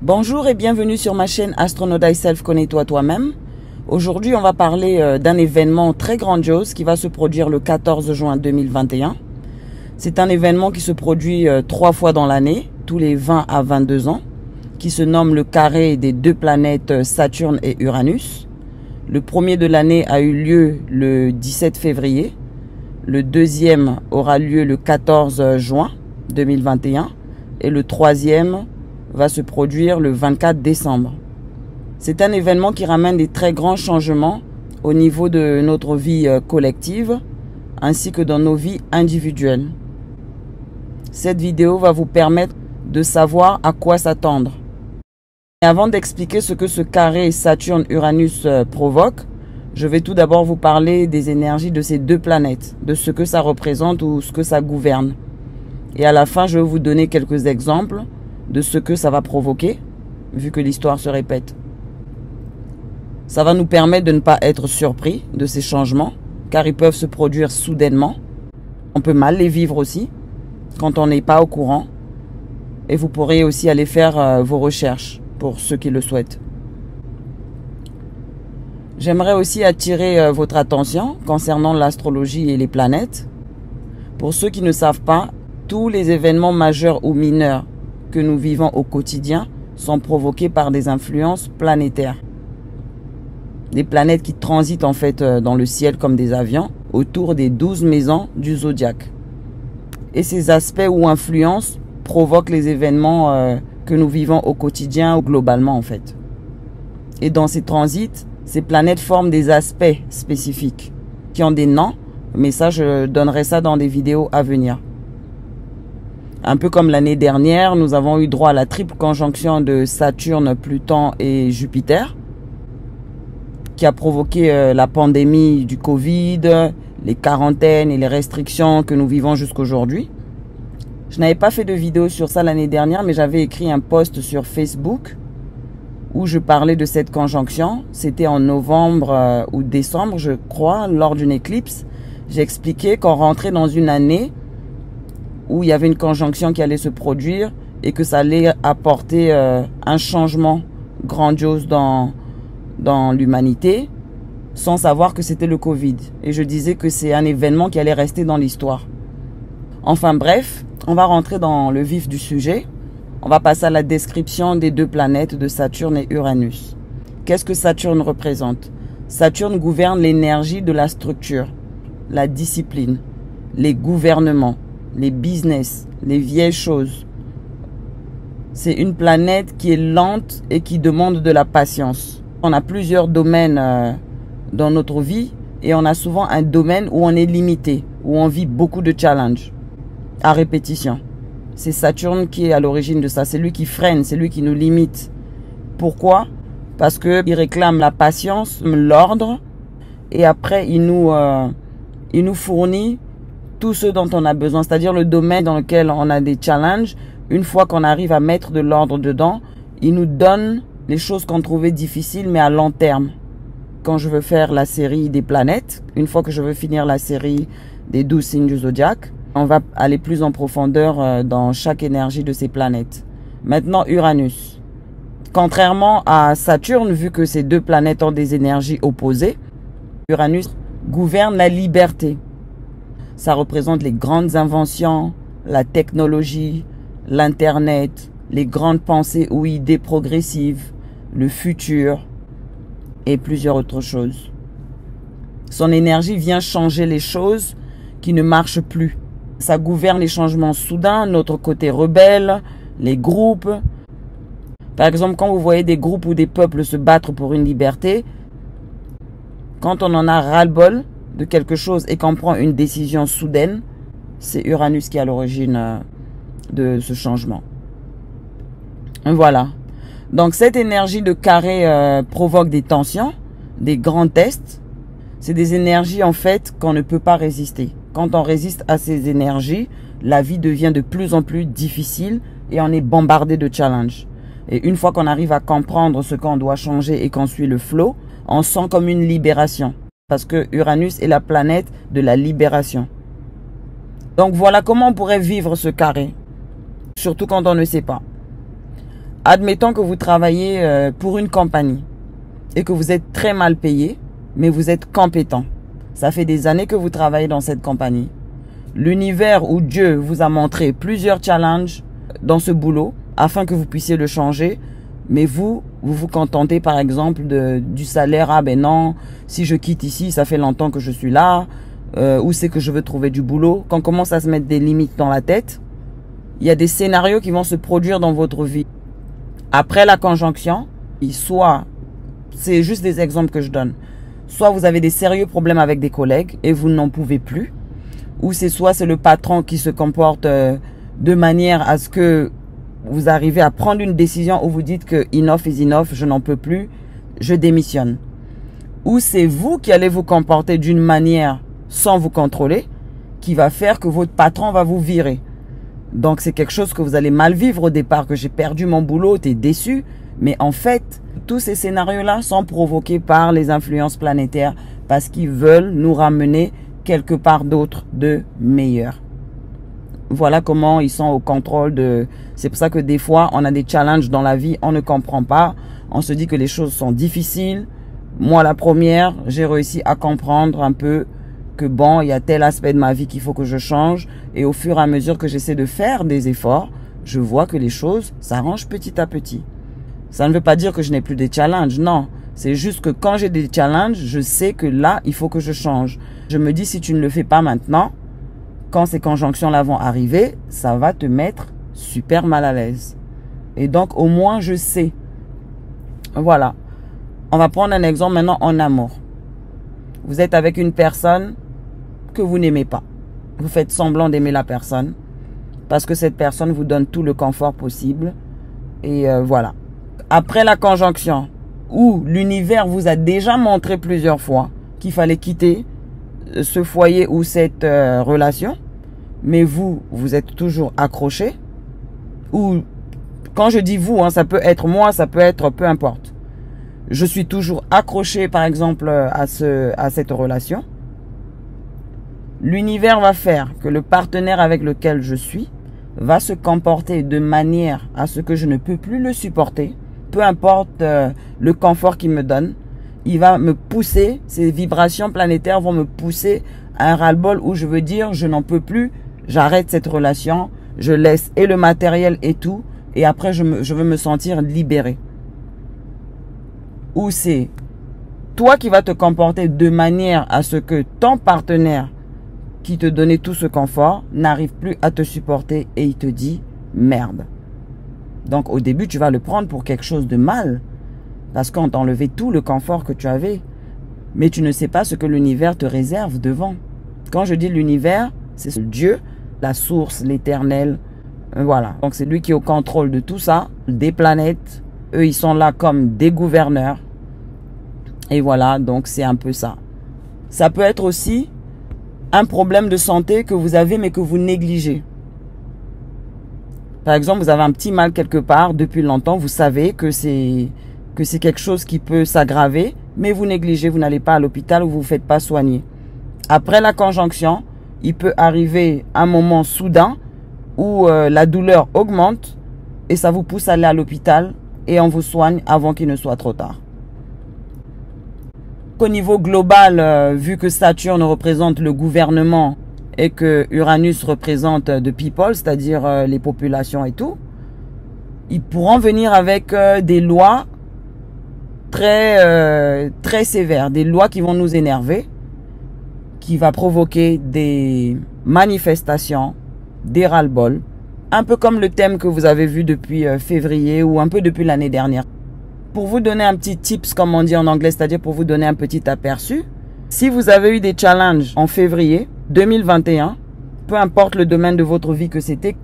Bonjour et bienvenue sur ma chaîne Astronaut Thyself, connais-toi toi-même. Aujourd'hui, on va parler d'un événement très grandiose qui va se produire le 14 juin 2021. C'est un événement qui se produit 3 fois dans l'année, tous les 20 à 22 ans, qui se nomme le carré des deux planètes Saturne et Uranus. Le premier de l'année a eu lieu le 17 février. Le deuxième aura lieu le 14 juin 2021 et le troisième va se produire le 24 décembre. C'est un événement qui ramène des très grands changements au niveau de notre vie collective ainsi que dans nos vies individuelles. Cette vidéo va vous permettre de savoir à quoi s'attendre. Et avant d'expliquer ce que ce carré Saturne-Uranus provoque, je vais tout d'abord vous parler des énergies de ces deux planètes, de ce que ça représente ou ce que ça gouverne. Et à la fin, je vais vous donner quelques exemples de ce que ça va provoquer, vu que l'histoire se répète. Ça va nous permettre de ne pas être surpris de ces changements, car ils peuvent se produire soudainement. On peut mal les vivre aussi, quand on n'est pas au courant. Et vous pourrez aussi aller faire vos recherches, pour ceux qui le souhaitent. J'aimerais aussi attirer votre attention concernant l'astrologie et les planètes. Pour ceux qui ne savent pas, tous les événements majeurs ou mineurs que nous vivons au quotidien sont provoqués par des influences planétaires. Des planètes qui transitent en fait dans le ciel comme des avions autour des 12 maisons du zodiaque. Et ces aspects ou influences provoquent les événements que nous vivons au quotidien ou globalement en fait. Et dans ces transits, ces planètes forment des aspects spécifiques qui ont des noms, mais ça je donnerai ça dans des vidéos à venir. Un peu comme l'année dernière, nous avons eu droit à la triple conjonction de Saturne, Pluton et Jupiter, qui a provoqué la pandémie du Covid, les quarantaines et les restrictions que nous vivons jusqu'aujourd'hui. Je n'avais pas fait de vidéo sur ça l'année dernière, mais j'avais écrit un post sur Facebook où je parlais de cette conjonction. C'était en novembre ou décembre, je crois, lors d'une éclipse. J'ai expliqué qu'on rentrait dans une année où il y avait une conjonction qui allait se produire et que ça allait apporter un changement grandiose dans l'humanité, sans savoir que c'était le Covid. Et je disais que c'est un événement qui allait rester dans l'histoire. Enfin bref, on va rentrer dans le vif du sujet. On va passer à la description des deux planètes de Saturne et Uranus. Qu'est-ce que Saturne représente? Saturne gouverne l'énergie de la structure, la discipline, les gouvernements, les business, les vieilles choses. C'est une planète qui est lente et qui demande de la patience. On a plusieurs domaines dans notre vie et on a souvent un domaine où on est limité, où on vit beaucoup de challenges à répétition. C'est Saturne qui est à l'origine de ça. C'est lui qui freine, c'est lui qui nous limite. Pourquoi? Parce qu'il réclame la patience, l'ordre et après il nous fournit tout ce dont on a besoin, c'est-à-dire le domaine dans lequel on a des challenges. Une fois qu'on arrive à mettre de l'ordre dedans, il nous donne les choses qu'on trouvait difficiles, mais à long terme. Quand je veux faire la série des planètes, une fois que je veux finir la série des 12 signes du zodiaque, on va aller plus en profondeur dans chaque énergie de ces planètes. Maintenant, Uranus. Contrairement à Saturne, vu que ces deux planètes ont des énergies opposées, Uranus gouverne la liberté. Ça représente les grandes inventions, la technologie, l'Internet, les grandes pensées ou idées progressives, le futur et plusieurs autres choses. Son énergie vient changer les choses qui ne marchent plus. Ça gouverne les changements soudains, notre côté rebelle, les groupes. Par exemple, quand vous voyez des groupes ou des peuples se battre pour une liberté, quand on en a ras-le-bol de quelque chose et qu'on prend une décision soudaine, c'est Uranus qui est à l'origine de ce changement. Voilà. Donc cette énergie de carré provoque des tensions, des grands tests. C'est des énergies en fait qu'on ne peut pas résister. Quand on résiste à ces énergies, la vie devient de plus en plus difficile et on est bombardé de challenges. Et une fois qu'on arrive à comprendre ce qu'on doit changer et qu'on suit le flow, on sent comme une libération. Parce que Uranus est la planète de la libération. Donc voilà comment on pourrait vivre ce carré. Surtout quand on ne sait pas. Admettons que vous travaillez pour une compagnie et que vous êtes très mal payé, mais vous êtes compétent. Ça fait des années que vous travaillez dans cette compagnie. L'univers ou Dieu vous a montré plusieurs challenges dans ce boulot afin que vous puissiez le changer. Mais vous vous contentez par exemple du salaire. Ah ben non, si je quitte ici, ça fait longtemps que je suis là. Où c'est que je veux trouver du boulot? Quand on commence à se mettre des limites dans la tête, il y a des scénarios qui vont se produire dans votre vie. Après la conjonction, soit, c'est juste des exemples que je donne, soit vous avez des sérieux problèmes avec des collègues et vous n'en pouvez plus, ou soit c'est le patron qui se comporte de manière à ce que vous arrivez à prendre une décision où vous dites que enough is enough, je n'en peux plus, je démissionne. Ou c'est vous qui allez vous comporter d'une manière sans vous contrôler, qui va faire que votre patron va vous virer. Donc c'est quelque chose que vous allez mal vivre au départ, que j'ai perdu mon boulot, t'es déçu. Mais en fait, tous ces scénarios-là sont provoqués par les influences planétaires parce qu'ils veulent nous ramener quelque part d'autre de meilleur. Voilà comment ils sont au contrôle de... C'est pour ça que des fois, on a des challenges dans la vie, on ne comprend pas. On se dit que les choses sont difficiles. Moi, la première, j'ai réussi à comprendre un peu que bon, il y a tel aspect de ma vie qu'il faut que je change. Et au fur et à mesure que j'essaie de faire des efforts, je vois que les choses s'arrangent petit à petit. Ça ne veut pas dire que je n'ai plus des challenges, non. C'est juste que quand j'ai des challenges, je sais que là, il faut que je change. Je me dis, si tu ne le fais pas maintenant, quand ces conjonctions-là vont arriver, ça va te mettre super mal à l'aise. Et donc, au moins, je sais. Voilà. On va prendre un exemple maintenant en amour. Vous êtes avec une personne que vous n'aimez pas. Vous faites semblant d'aimer la personne parce que cette personne vous donne tout le confort possible. Et voilà. Après la conjonction, où l'univers vous a déjà montré plusieurs fois qu'il fallait quitter ce foyer ou cette relation, mais vous êtes toujours accroché, ou quand je dis vous, hein, ça peut être moi, ça peut être peu importe. Je suis toujours accroché par exemple à cette relation. L'univers va faire que le partenaire avec lequel je suis va se comporter de manière à ce que je ne peux plus le supporter. Peu importe le confort qu'il me donne, il va me pousser, ces vibrations planétaires vont me pousser à un ras-le-bol où je veux dire je n'en peux plus, j'arrête cette relation, je laisse et le matériel et tout, et après je veux me sentir libéré. Ou c'est toi qui vas te comporter de manière à ce que ton partenaire qui te donnait tout ce confort n'arrive plus à te supporter et il te dit merde. Donc au début tu vas le prendre pour quelque chose de mal parce qu'on t'a enlevé tout le confort que tu avais, mais tu ne sais pas ce que l'univers te réserve devant. Quand je dis l'univers, c'est Dieu, la source, l'éternel, voilà. Donc c'est lui qui est au contrôle de tout ça, des planètes, eux ils sont là comme des gouverneurs. Et voilà, donc c'est un peu ça. Ça peut être aussi un problème de santé que vous avez mais que vous négligez. Par exemple, vous avez un petit mal quelque part depuis longtemps, vous savez que c'est quelque chose qui peut s'aggraver, mais vous négligez, vous n'allez pas à l'hôpital ou vous ne vous faites pas soigner. Après la conjonction, il peut arriver un moment soudain où la douleur augmente et ça vous pousse à aller à l'hôpital et on vous soigne avant qu'il ne soit trop tard. Au niveau global, vu que Saturne représente le gouvernement et que Uranus représente the people, c'est-à-dire les populations et tout, ils pourront venir avec des lois très sévères, des lois qui vont nous énerver, qui va provoquer des manifestations, des ras-le-bol, un peu comme le thème que vous avez vu depuis février ou un peu depuis l'année dernière. Pour vous donner un petit tips, comme on dit en anglais, c'est-à-dire pour vous donner un petit aperçu, Si vous avez eu des challenges en février 2021, peu importe le domaine de votre vie que c'était,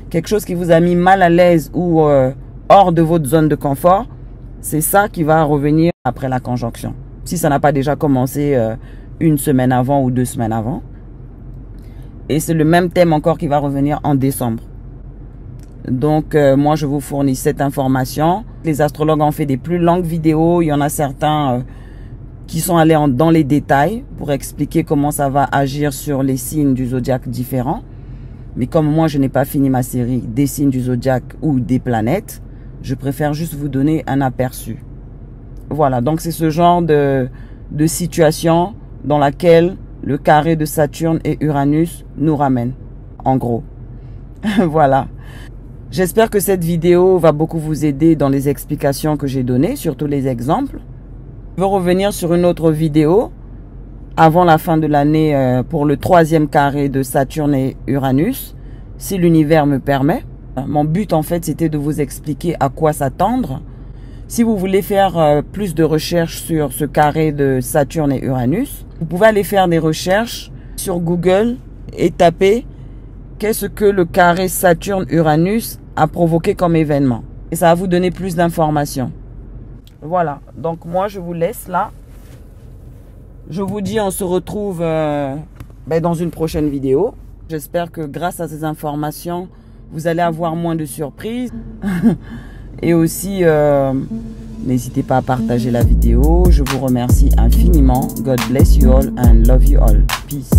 quelque chose qui vous a mis mal à l'aise ou hors de votre zone de confort, c'est ça qui va revenir après la conjonction. Si ça n'a pas déjà commencé une semaine avant ou 2 semaines avant. Et c'est le même thème encore qui va revenir en décembre. Donc, moi, je vous fournis cette information. Les astrologues ont fait des plus longues vidéos. Il y en a certains qui sont allés dans les détails pour expliquer comment ça va agir sur les signes du zodiaque différents. Mais comme moi, je n'ai pas fini ma série des signes du zodiaque ou des planètes, je préfère juste vous donner un aperçu. Voilà, donc c'est ce genre de situation dans laquelle le carré de Saturne et Uranus nous ramène, en gros. Voilà. J'espère que cette vidéo va beaucoup vous aider dans les explications que j'ai données, surtout les exemples. Je vais revenir sur une autre vidéo avant la fin de l'année pour le 3e carré de Saturne et Uranus, si l'univers me permet. Mon but en fait c'était de vous expliquer à quoi s'attendre. Si vous voulez faire plus de recherches sur ce carré de Saturne et Uranus, vous pouvez aller faire des recherches sur Google et taper qu'est-ce que le carré Saturne-Uranus a provoqué comme événement. Et ça va vous donner plus d'informations. Voilà, donc moi je vous laisse là. Je vous dis on se retrouve dans une prochaine vidéo. J'espère que grâce à ces informations, vous allez avoir moins de surprises. Et aussi, n'hésitez pas à partager la vidéo. Je vous remercie infiniment. God bless you all and love you all. Peace.